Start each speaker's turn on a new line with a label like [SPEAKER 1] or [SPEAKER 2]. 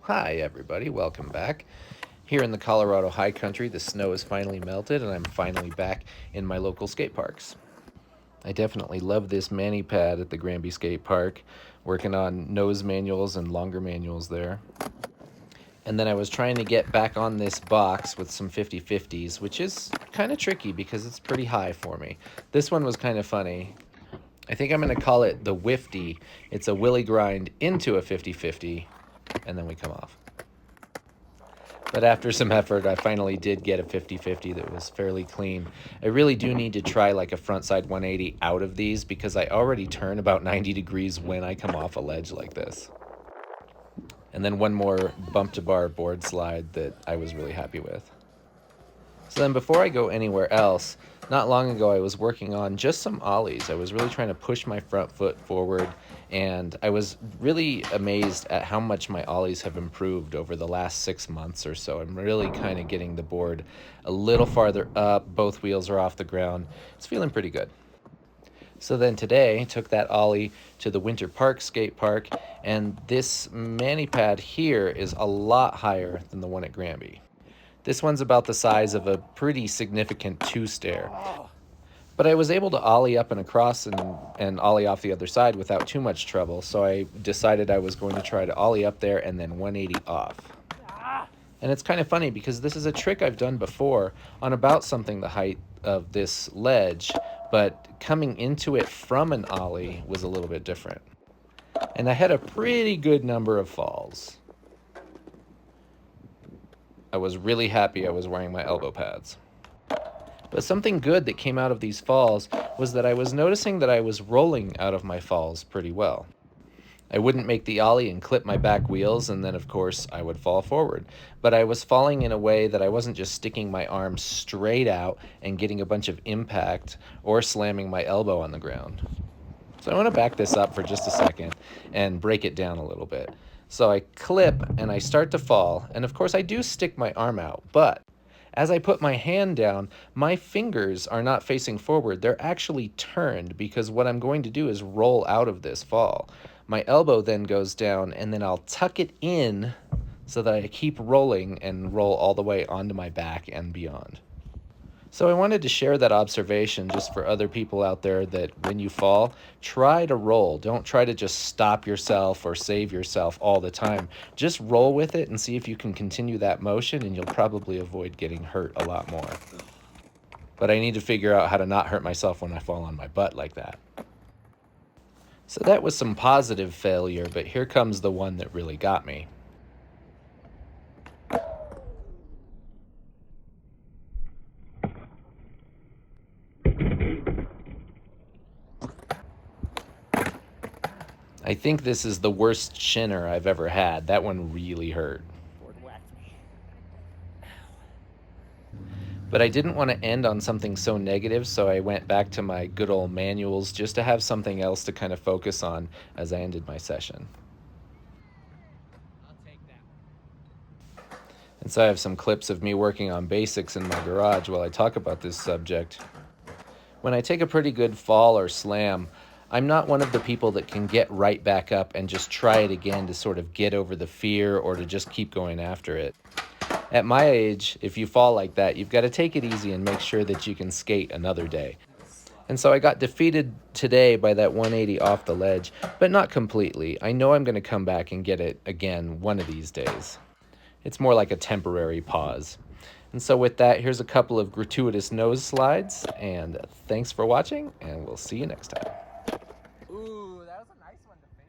[SPEAKER 1] Hi everybody, welcome back. Here in the Colorado high country, the snow has finally melted and I'm finally back in my local skate parks. I definitely love this mani pad at the Granby Skate Park, working on nose manuals and longer manuals there. And then I was trying to get back on this box with some 50/50s, which is kind of tricky because it's pretty high for me. This one was kind of funny. I think I'm going to call it the Wifty. It's a willy grind into a 50/50, and then we come off. But after some effort, I finally did get a 50/50 that was fairly clean. I really do need to try like a frontside 180 out of these because I already turn about 90 degrees when I come off a ledge like this. And then one more bump to bar board slide that I was really happy with. So then before I go anywhere else, not long ago I was working on just some ollies. I was really trying to push my front foot forward, and I was really amazed at how much my ollies have improved over the last 6 months or so. I'm really kind of getting the board a little farther up. Both wheels are off the ground. It's feeling pretty good. So then today, I took that ollie to the Winter Park skate park, and this mani pad here is a lot higher than the one at Granby. This one's about the size of a pretty significant two-stair. But I was able to ollie up and across and ollie off the other side without too much trouble, so I decided I was going to try to ollie up there and then 180 off. And it's kind of funny because this is a trick I've done before on about something the height of this ledge, but coming into it from an ollie was a little bit different. And I had a pretty good number of falls. I was really happy I was wearing my elbow pads. But something good that came out of these falls was that I was noticing that I was rolling out of my falls pretty well. I wouldn't make the ollie and clip my back wheels, and then of course I would fall forward. But I was falling in a way that I wasn't just sticking my arm straight out and getting a bunch of impact or slamming my elbow on the ground. So I want to back this up for just a second and break it down a little bit. So I clip and I start to fall, and of course I do stick my arm out, but as I put my hand down, my fingers are not facing forward. They're actually turned because what I'm going to do is roll out of this fall. My elbow then goes down, and then I'll tuck it in so that I keep rolling and roll all the way onto my back and beyond. So I wanted to share that observation just for other people out there that when you fall, try to roll. Don't try to just stop yourself or save yourself all the time. Just roll with it and see if you can continue that motion, and you'll probably avoid getting hurt a lot more. But I need to figure out how to not hurt myself when I fall on my butt like that. So that was some positive failure, but here comes the one that really got me. I think this is the worst shinner I've ever had. That one really hurt. But I didn't want to end on something so negative, so I went back to my good old manuals just to have something else to kind of focus on as I ended my session. And so I have some clips of me working on basics in my garage while I talk about this subject. When I take a pretty good fall or slam, I'm not one of the people that can get right back up and just try it again to sort of get over the fear or to just keep going after it. At my age, if you fall like that, you've got to take it easy and make sure that you can skate another day. And so I got defeated today by that 180 off the ledge, but not completely. I know I'm going to come back and get it again one of these days. It's more like a temporary pause. And so with that, here's a couple of gratuitous nose slides, and thanks for watching, and we'll see you next time.
[SPEAKER 2] Ooh.